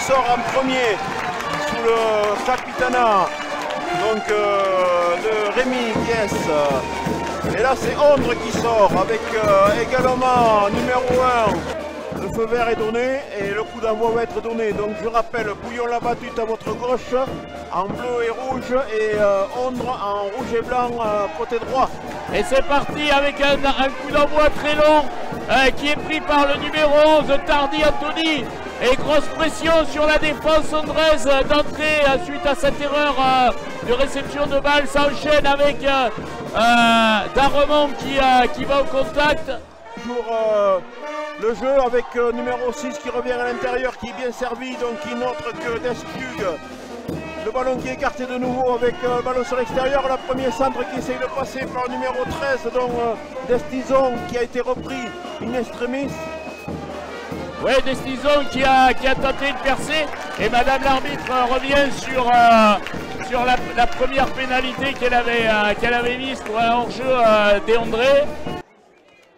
sort en premier sous le capitanat donc, de Rémi Guies. Et là c'est Ondre qui sort avec également numéro 1. Le feu vert est donné et le coup d'envoi va être donné. Donc je rappelle, Pouillon-la-Battute à votre gauche en bleu et rouge et Ondre en rouge et blanc côté droit. Et c'est parti avec un coup d'envoi très long qui est pris par le numéro 11, Tardy Anthony. Et grosse pression sur la défense ondraise d'entrée suite à cette erreur de réception de balle. Ça enchaîne avec Darremont qui va au contact. Toujours le jeu avec numéro 6 qui revient à l'intérieur, qui est bien servi, donc qui n'autre que Despug. Le ballon qui est écarté de nouveau avec le ballon sur l'extérieur. Le premier centre qui essaye de passer par le numéro 13, donc Destison qui a été repris in extremis. Oui, Destison qui a tenté de percer et Madame l'arbitre revient sur la première pénalité qu'elle avait mise pour un hors-jeu d'André.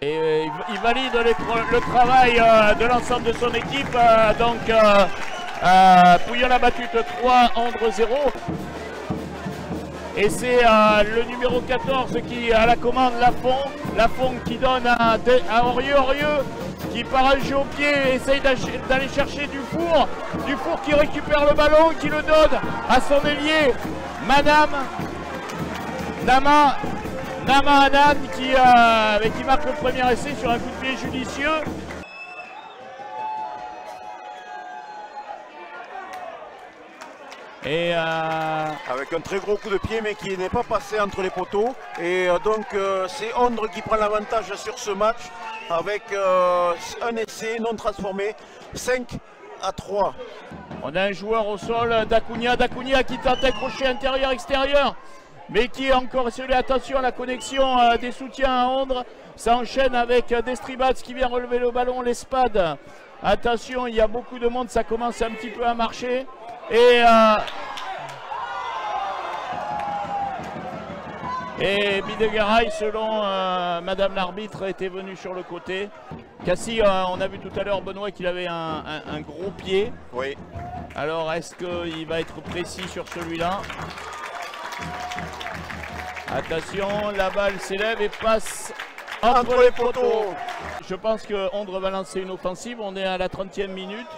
Et il valide le travail de l'ensemble de son équipe. Pouillon-la-Battute 3, Ondre 0. Et c'est le numéro 14 qui a la commande, Lafont qui donne à Orieux, qui part un jeu au pied, essaye d'aller chercher du four qui récupère le ballon, qui le donne à son ailier, Nama Hanan qui marque le premier essai sur un coup de pied judicieux. Et avec un très gros coup de pied mais qui n'est pas passé entre les poteaux. Et donc c'est Ondre qui prend l'avantage sur ce match avec un essai non transformé, 5-3. On a un joueur au sol, Dacunia qui tente d'accrocher intérieur-extérieur, mais qui est encore sur les attention à la connexion des soutiens à Ondre. Ça enchaîne avec Destribats qui vient relever le ballon, l'Espade. Attention, il y a beaucoup de monde, ça commence un petit peu à marcher. Et Bidegaray, selon Madame l'arbitre, était venu sur le côté. Cassie, on a vu tout à l'heure Benoît qu'il avait un gros pied. Oui. Alors est-ce qu'il va être précis sur celui-là? Attention, la balle s'élève et passe entre les poteaux. Je pense que Ondre va lancer une offensive. On est à la 30e minute.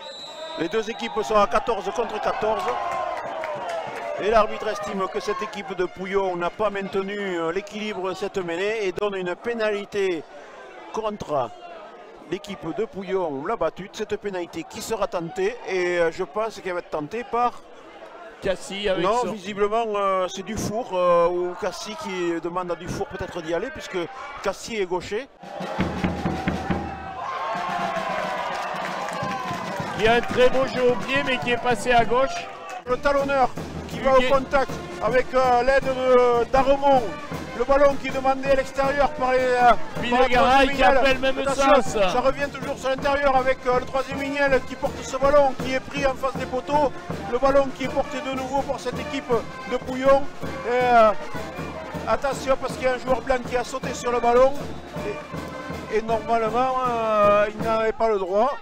Les deux équipes sont à 14 contre 14. Et l'arbitre estime que cette équipe de Pouillon n'a pas maintenu l'équilibre de cette mêlée et donne une pénalité contre l'équipe de Pouillon-la-Battute. Cette pénalité qui sera tentée et je pense qu'elle va être tentée par Cassie avec non, visiblement c'est Dufour ou Cassie qui demande à Dufour peut-être d'y aller puisque Cassie est gaucher. Il y a un très beau jeu au pied mais qui est passé à gauche. Le talonneur qui va au contact avec l'aide de Darremont. Le ballon qui est demandé à l'extérieur par les Bidegaray qui appelle même sens. Ça revient toujours sur l'intérieur avec le troisième Mignel qui porte ce ballon qui est pris en face des poteaux. Le ballon qui est porté de nouveau pour cette équipe de Pouillon. Attention parce qu'il y a un joueur blanc qui a sauté sur le ballon. Et normalement il n'avait pas le droit.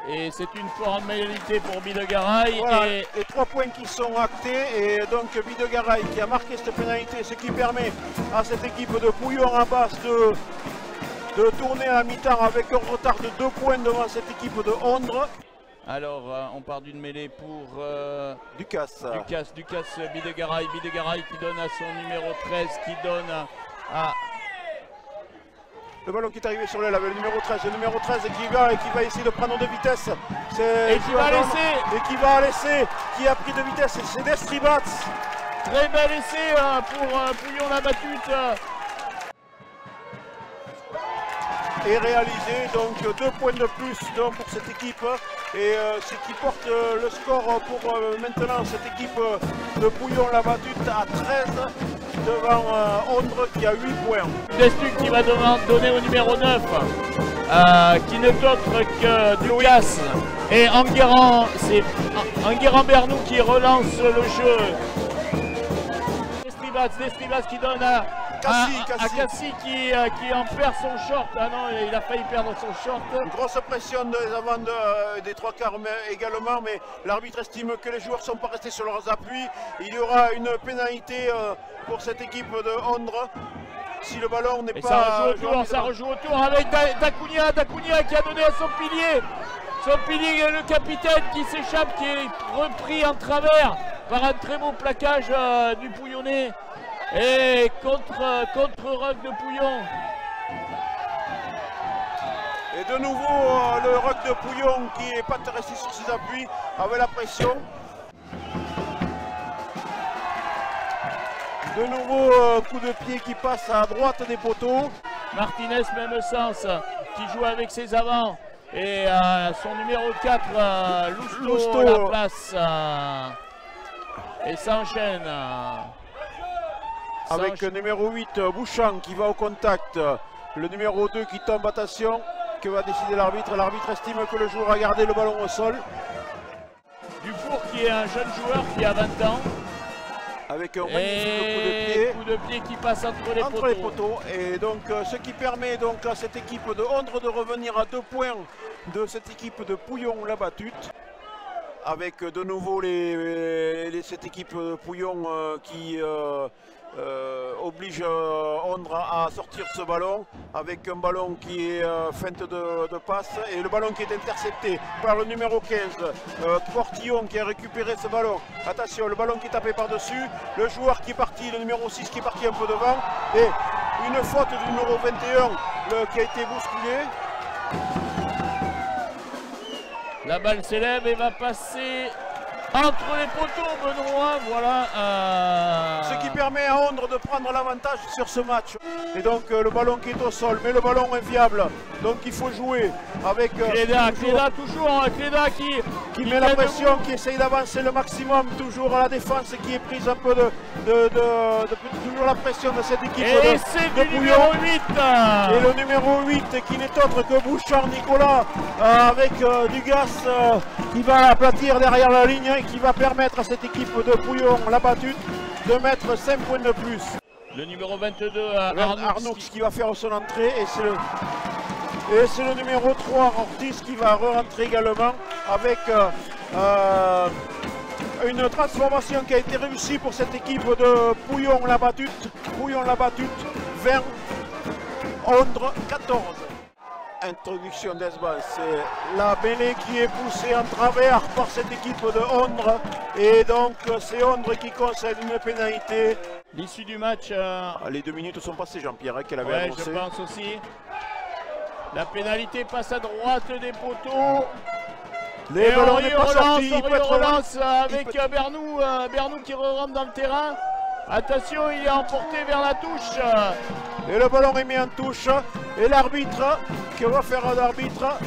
Et c'est une formalité pour Bidegaray. Voilà, les 3 points qui sont actés et donc Bidegaray qui a marqué cette pénalité, ce qui permet à cette équipe de Pouillon en basse de tourner à la mi-temps avec un retard de 2 points devant cette équipe de Ondre. Alors on part d'une mêlée pour Ducasse. Bidegaray qui donne à son numéro 13 qui donne à... Le ballon qui est arrivé sur l'aile avec le numéro 13 qui va essayer de prendre de vitesse. Et qui va laisser. Qui a pris de vitesse, c'est Destribats. Très bel essai pour Pouillon-la-Battute. Et réalisé, donc 2 points de plus donc, pour cette équipe. Et ce qui porte le score pour maintenant cette équipe de Pouillon-la-Battute à 13. Devant Ondre qui a 8 points. Destuc qui va donner au numéro 9, qui n'est autre que Ducasse. Et Enguerrand, c'est Enguerrand-Bernoux qui relance le jeu. Destribats qui donne Cassie qui en perd son short. Ah non, il a failli perdre son short. Une grosse pression des avant des trois quarts également, mais l'arbitre estime que les joueurs ne sont pas restés sur leurs appuis. Il y aura une pénalité pour cette équipe de Ondre. Si le ballon n'est pas... Ça rejoue autour avec Dacunia qui a donné à son pilier. Son pilier, le capitaine qui s'échappe, qui est repris en travers par un très beau plaquage du Pouillonnais. Et contre-ruck de Pouillon. Et de nouveau le ruck de Pouillon qui n'est pas resté sur ses appuis avec la pression. De nouveau coup de pied qui passe à droite des poteaux. Martinez, même sens, qui joue avec ses avants. Et son numéro 4, Lousteau à la place. Et ça enchaîne. Avec le numéro 8, Bouchon qui va au contact. Le numéro 2 qui tombe, attention. Que va décider l'arbitre? L'arbitre estime que le joueur a gardé le ballon au sol. Dufour qui est un jeune joueur qui a 20 ans. Avec un magnifique coup de pied qui passe entre les poteaux. Et donc ce qui permet donc à cette équipe de Ondre de revenir à 2 points de cette équipe de Pouillon la battute. Avec de nouveau cette équipe de Pouillon qui oblige Ondre à sortir ce ballon avec un ballon qui est feinte de passe et le ballon qui est intercepté par le numéro 15 Portillon qui a récupéré ce ballon. Attention, le ballon qui est tapé par dessus, le joueur qui est parti, le numéro 6 qui est parti un peu devant et une faute du numéro 21 qui a été bousculé. La balle s'élève et va passer entre les poteaux, Benoît, voilà. Ce qui permet à Ondre de prendre l'avantage sur ce match. Et donc le ballon qui est au sol, mais le ballon est viable. Donc il faut jouer avec Cléda toujours, Cléda qui met la pression, qui essaye d'avancer le maximum, toujours à la défense qui est prise un peu toujours la pression de cette équipe de numéro 8. Et le numéro 8 qui n'est autre que Bouchard Nicolas avec Dugas qui va aplatir derrière la ligne et qui va permettre à cette équipe de Pouillon la battute de mettre 5 points de plus. Le numéro 22 Arnoux qui va faire son entrée et c'est le numéro 3 Ortiz qui va re-rentrer également avec une transformation qui a été réussie pour cette équipe de Pouillon la battute 20, Ondre 14. Introduction d'Esban, c'est la mêlée qui est poussée en travers par cette équipe de Ondre et donc c'est Ondre qui concède une pénalité. L'issue du match... Les 2 minutes sont passées, Jean-Pierre, qu'elle avait annoncé. Je pense aussi. La pénalité passe à droite des poteaux. Les ballons n'est pas sorti. Il relance avec Bernou qui rentre dans le terrain. Attention, il est emporté vers la touche. Et le ballon est mis en touche. Et l'arbitre, que va faire l'arbitre?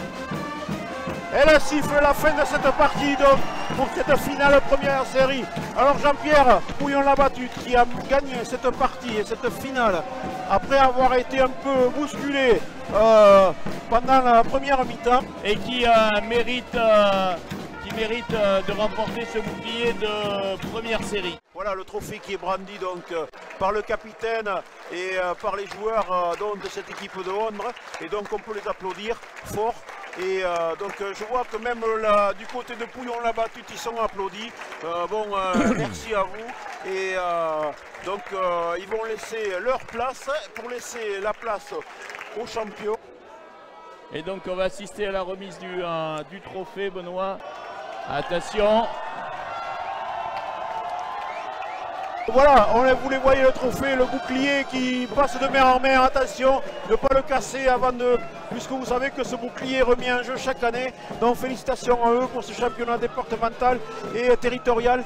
Elle siffle la fin de cette partie donc pour cette finale première série. Alors Jean-Pierre, Pouillon la battute qui a gagné cette partie et cette finale après avoir été un peu bousculé pendant la première mi-temps. Et qui mérite de remporter ce bouclier de première série. Voilà le trophée qui est brandi donc par le capitaine et par les joueurs de cette équipe de Ondre. Et donc on peut les applaudir fort. Et donc je vois que même là, du côté de Pouillon la battute, ils sont applaudis. Merci à vous. Et donc ils vont laisser leur place pour laisser la place aux champions. Et donc on va assister à la remise du trophée, Benoît. Attention. Voilà, vous les voyez le trophée, le bouclier qui passe de main en main. Attention, ne pas le casser avant de... Puisque vous savez que ce bouclier est remis en jeu chaque année. Donc félicitations à eux pour ce championnat départemental et territorial.